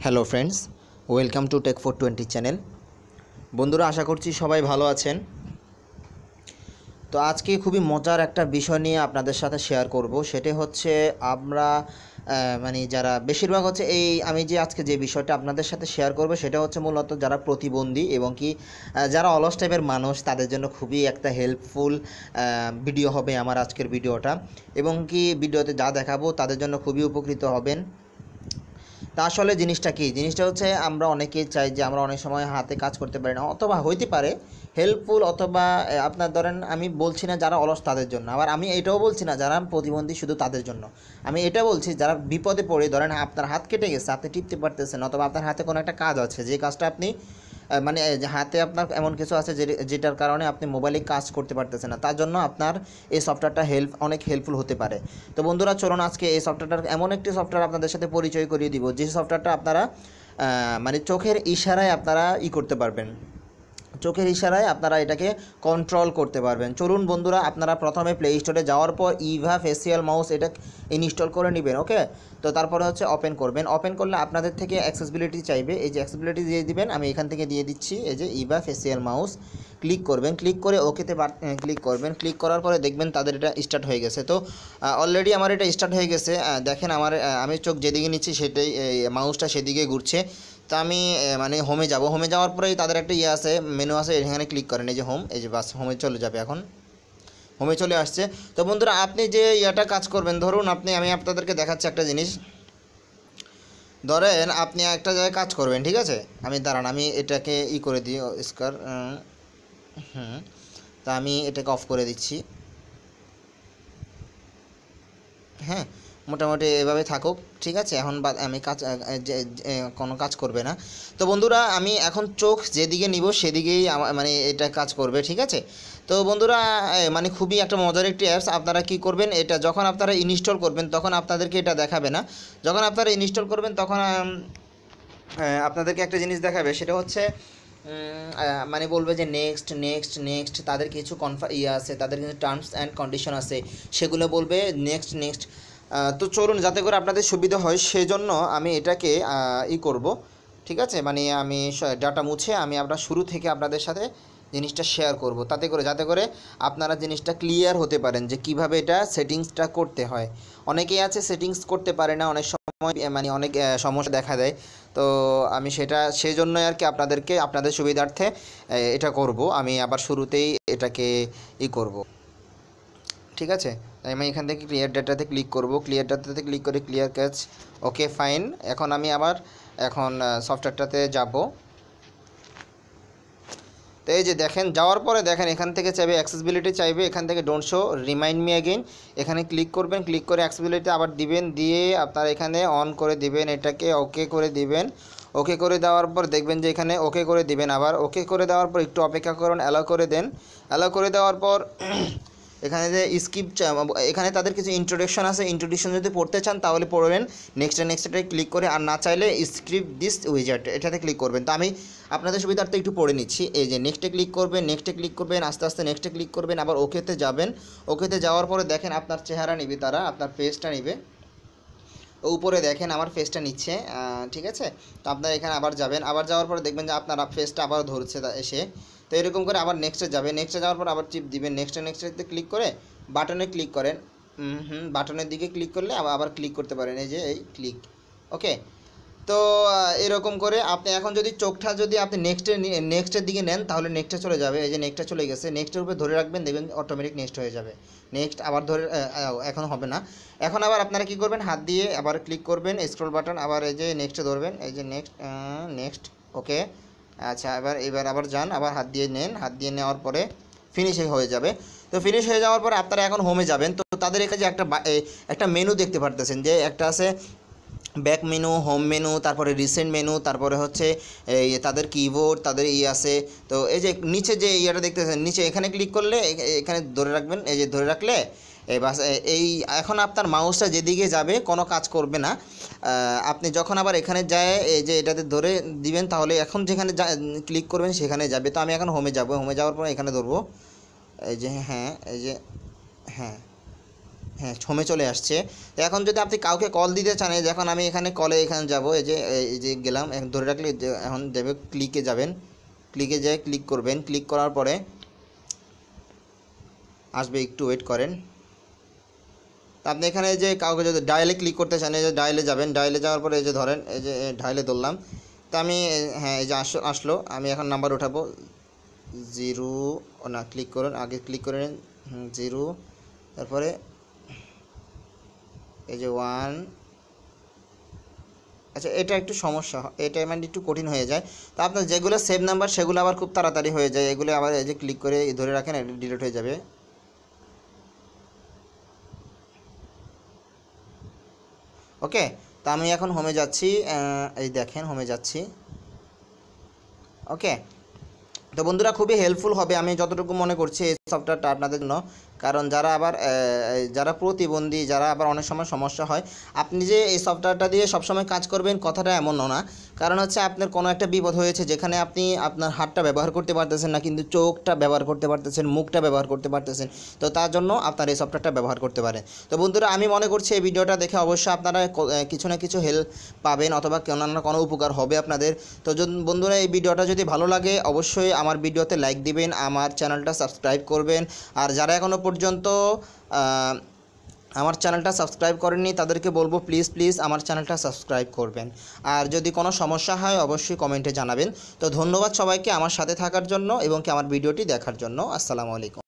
Hello friends, welcome to tech 420 channel. বন্ধুরা, আশা করছি সবাই ভালো আছেন। তো আজকে খুবই মজার একটা বিষয় নিয়ে আপনাদের সাথে শেয়ার করব। সেটা হচ্ছে আমরা যারা বেশিরভাগ হচ্ছে আমি যে আজকে যে বিষয়টা আপনাদের সাথে শেয়ার করব সেটা হচ্ছে মূলত যারা প্রতিবন্ধী এবং কি যারা অলস টাইপের মানুষ, তাদের জন্য খুবই একটা হেল্পফুল ভিডিও হবে আমার আজকের ভিডিওটা। এবং কি ভিডিওতে যা দেখাবো তাদের জন্য খুবই উপকৃত হবেন। তা আসলে জিনিসটা হচ্ছে আমরা অনেকেই চাই যে আমরা অনেক সময় হাতে কাজ করতে পারি না, অথবা হইতে পারে হেল্পফুল, অথবা আপনার ধরেন, আমি বলছি না যারা অলস তাদের জন্য, আবার আমি এটাও বলছি না যারা প্রতিবন্ধী শুধু তাদের জন্য। আমি এটা বলছি যারা বিপদে পড়ে, ধরেন আপনার হাত কেটে গেছে, আপনি টিপতে পারতেছেন, অথবা আপনার হাতে কোনো একটা কাজ আছে, যে কাজটা আপনি হাতে আপনার এমন কিছু আছে যেটার কারণে আপনি মোবাইলে কাজ করতে পারতেছেন না, তার জন্য আপনার এই সফটওয়্যারটা অনেক হেল্পফুল হতে পারে। তো বন্ধুরা, চলুন আজকে এই সফটওয়্যারটার এমন একটি সফটওয়্যার আপনাদের সাথে পরিচয় করিয়ে দিব, যে সফটওয়্যারটা আপনারা চোখের ইশারায় আপনারা করতে পারবেন, চোখের ইশারায় আপনারা এটাকে কন্ট্রোল করতে পারবেন। চলুন বন্ধুরা, আপনারা প্রথমে প্লে স্টোরে যাওয়ার পর ইভা ফেসিয়াল মাউস এটা ইনস্টল করে নেবেন। ওকে, তো তারপরে হচ্ছে ওপেন করবেন। ওপেন করলে আপনাদের থেকে অ্যাক্সেসিবিলিটি চাইবে, এই যে অ্যাক্সেসিবিলিটি দিয়ে দিবেন, আমি এখান থেকে দিয়ে দিচ্ছি। এই যে ইভা ফেসিয়াল মাউস ক্লিক করবেন, ক্লিক করে ওকেতে ক্লিক করবেন। ক্লিক করার পরে দেখবেন তাদের এটা স্টার্ট হয়ে গেছে। তো অলরেডি আমার এটা স্টার্ট হয়ে গেছে। দেখেন আমি চোখ যেদিকে নিচ্ছি সেটাই মাউসটা সেদিকে ঘুরছে। তো আমি হোমে যাব। হোমে যাওয়ার পরেই তাদের একটা আছে, মেনু আছে, এখানে ক্লিক করেন। এই যে হোম, এই যে বাস হোমে চলে যাবে। এখন হোমে চলে আসছে। তো বন্ধুরা, আপনি যে কাজ করবেন, ধরুন আমি আপনাদেরকে দেখাচ্ছি একটা জিনিস। ধরেন আপনি একটা জায়গায় কাজ করবেন, ঠিক আছে? দাঁড়ান, আমি এটাকে করে দিই স্কার। তা আমি এটাকে অফ করে দিচ্ছি। হ্যাঁ, মোটামুটি এভাবে থাকুক, ঠিক আছে? এখন আমি কোনো কাজ করবে না। তো বন্ধুরা, আমি এখন চোখ যেদিকে নিব সেদিকেই এটা কাজ করবে, ঠিক আছে? তো বন্ধুরা, খুবই একটা মজার একটি অ্যাপস। আপনারা কি করবেন, এটা যখন আপনারা ইনস্টল করবেন তখন আপনাদেরকে এটা দেখাবে না। যখন আপনারা ইনস্টল করবেন তখন আপনাদেরকে একটা জিনিস দেখাবে, সেটা হচ্ছে বলবে যে নেক্সট নেক্সট নেক্সট। তাদের কিছু আছে, তাদের কিছু টার্মস অ্যান্ড কন্ডিশন আছে, সেগুলো বলবে নেক্সট নেক্সট। তো চলুন, যাতে করে আপনাদের সুবিধা হয় সেই জন্য আমি এটাকে করব, ঠিক আছে? আমি ডাটা মুছে আমি শুরু থেকে আপনাদের সাথে জিনিসটা শেয়ার করব, যাতে করে আপনারা জিনিসটা ক্লিয়ার হতে পারেন যে কিভাবে এটা সেটিংসটা করতে হয়। অনেকেই আছে সেটিংস করতে পারে না, অনেক সময় অনেক সমস্যা দেখা দেয়। তো আমি সেই জন্যই আর কি আপনাদের সুবিধার্থে এটা করব। আমি আবার শুরুতেই এটাকে করব, ঠিক আছে? আমি এখান থেকে ক্লিয়ার ডাটাতে ক্লিক করব। ক্লিয়ার ডাটাতে ক্লিক করে ক্লিয়ার ক্যাচ, ওকে ফাইন। এখন আমি সফটওয়্যারটাতে যাব। তো এই যে দেখেন, যাওয়ার পরে দেখেন এখান থেকে চাইবে অ্যাক্সেসিবিলিটি, চাইবে এখান থেকে don't show remind me again, এখানে ক্লিক করবেন। ক্লিক করে অ্যাক্সেসিবিলিটি আবার দিবেন, দিয়ে আপনার এখানে অন করে দিবেন, এটাকে ওকে করে দিবেন। ওকে করে দেওয়ার পর দেখবেন যে এখানে ওকে করে দিবেন। আবার ওকে করে দেওয়ার পর একটু অপেক্ষা করুন, অ্যালাউ করে দেন। অ্যালাউ করে দেওয়ার পর এখানে যে স্কিপ, এখানে তাদের কিছু ইন্ট্রোডাকশন আছে, ইন্ট্রোডাকশন যদি পড়তে চান তাহলে পড়বেন। নেক্সটে ক্লিক করে, আর না চাইলে স্ক্রিপ্ট দিস উইজার্ড এটাতে ক্লিক করবেন। তো আমি আপনাদের সুবিধার্থে একটু পড়ে নিচ্ছি। এই যে নেক্সটে ক্লিক করবেন, আস্তে আস্তে নেক্সটে ক্লিক করবেন, আবার ওকেতে যাবেন। ওকেতে যাওয়ার পরে দেখেন আপনার চেহারা নিবে, তারা আপনার ফেসটা নিবে। উপরে দেখেন আমার ফেসটা নিচ্ছে, ঠিক আছে? তো আপনারা এখানে আবার যাবেন, আবার যাওয়ার পরে দেখবেন যে আপনার ফেসটা আবার ধরছে এসে। তো এরকম করে আবার নেক্সটে যাবেন, নেক্সটে যাওয়ার পর আবার টিপ দিবেন, নেক্সটে ক্লিক করে বাটনে ক্লিক করেন। বাটনের দিকে ক্লিক করলে আবার ক্লিক করতে পারেন, এই যে এই ক্লিক, ওকে। তো এরকম করে আপনি এখন যদি চোখটা যদি আপনি নেক্সটের দিকে নেন তাহলে নেক্সটে চলে যাবে। এই যে নেক্সটে চলে গেছে, নেক্সটের উপরে ধরে রাখবেন, দেখবেন অটোমেটিক নেক্সট হয়ে যাবে। নেক্সট আবার ধরে, এখন হবে না। এখন আবার আপনারা কি করবেন, হাত দিয়ে আবার ক্লিক করবেন, স্ক্রল বাটন, আবার এই যে নেক্সটে ধরবেন, এই যে নেক্সট, ওকে। আচ্ছা, এবার আবার যান, আবার হাত দিয়ে নেন, হাত দিয়ে নেওয়ার পরে ফিনিশিং হয়ে যাবে। তো ফিনিশ হয়ে যাওয়ার পরে আপনারা এখন হোমে যাবেন। তো তাদের এখানে যে একটা মেনু দেখতে পারতেছেন, যে একটা আছে ব্যাক মেনু, হোম মেনু, তারপরে রিসেন্ট মেনু, তারপরে হচ্ছে তাদের কিবোর্ড, তাদের আছে। তো এই যে নিচে যে দেখতেছেন, নিচে এখানে ক্লিক করলে এখানে ধরে রাখবেন, এই যে ধরে রাখলে বাস এখন আপনার মাউসটা যেদিকে যাবে কোনো কাজ করবে না। আপনি যখন আবার এখানে যায় এই যে এটাতে ধরে দিবেন, তাহলে এখন যেখানে ক্লিক করবেন সেখানে যাবে। তো আমি এখন হোমে যাব, হোমে যাওয়ার পর এখানে ধরবো, এই যে হ্যাঁ, এই যে হ্যাঁ, হ্যাঁ হোমে চলে আসছে। তো এখন যদি আপনি কাউকে কল দিতে চান, যখন আমি এখানে কলে এখানে যাব, এই যে গেলাম, এখন ধরে রাখলে এখন যাবে ক্লিকে যাবেন, ক্লিকে যেয়ে ক্লিক করবেন, ক্লিক করার পরে আসবে, একটু ওয়েট করেন। তো আপনি এখানে যে কাউকে যদি ডায়ালে ক্লিক করতে চান, এই যে ডায়ালে যাবেন, ডায়ালে যাওয়ার পরে এই যে ধরেন এই যে ডায়ালে ধরলাম। তো আমি হ্যাঁ এই যে আসলো, আমি এখন নাম্বার উঠাবো 0 না ক্লিক করুন, আগে ক্লিক করে নিন 0, তারপরে এই যে 1। আচ্ছা এটা একটু সমস্যা, এটা মানে একটু কঠিন হয়ে যায়। তো আপনার যেগুলো সেভ নাম্বার সেগুলো আবার খুব তাড়াতাড়ি হয়ে যায়, এগুলো আবার এই যে ক্লিক করে ধরে রাখেন, এটা ডিলিট হয়ে যাবে। ওকে, তো আমি এখন হোমে যাচ্ছি, এই দেখেন হোমে যাচ্ছি। ওকে, তো বন্ধুরা খুবই হেল্পফুল হবে আমি যতটুকু মনে করছি এই সফটওয়্যারটা আপনাদের জন্য। কারণ যারা আবার যারা প্রতিবন্ধী, যারা আবার অনেক সময় সমস্যা হয়, আপনি যে এই সফটওয়্যারটা দিয়ে সবসময় কাজ করবেন কথাটা এমনও না। কারণ হচ্ছে আপনার কোনো একটা বিপদ হয়েছে যেখানে আপনি আপনার হাতটা ব্যবহার করতে পারতেছেন না, কিন্তু চোখটা ব্যবহার করতে পারতেছেন, মুখটা ব্যবহার করতে পারতেছেন, তো তার জন্য আপনার এই সফটওয়্যারটা ব্যবহার করতে পারেন। তো বন্ধুরা আমি মনে করছি এই ভিডিওটা দেখে অবশ্যই আপনারা কিছু না কিছু হেল্প পাবেন, অথবা কোনো না কোনো উপকার হবে আপনাদের। তো বন্ধুরা এই ভিডিওটা যদি ভালো লাগে অবশ্যই আমার ভিডিওতে লাইক দিবেন, আমার চ্যানেলটা সাবস্ক্রাইব করবেন। আর যারা এখনও পর্যন্ত আমার চ্যানেলটা সাবস্ক্রাইব করেননি তাদেরকে বলবো প্লিজ আমার চ্যানেলটা সাবস্ক্রাইব করবেন। আর যদি কোনো সমস্যা হয় অবশ্যই কমেন্টে জানাবেন। তো ধন্যবাদ সবাইকে আমার সাথে থাকার জন্য এবং কি আমার ভিডিওটি দেখার জন্য। আসসালামু আলাইকুম।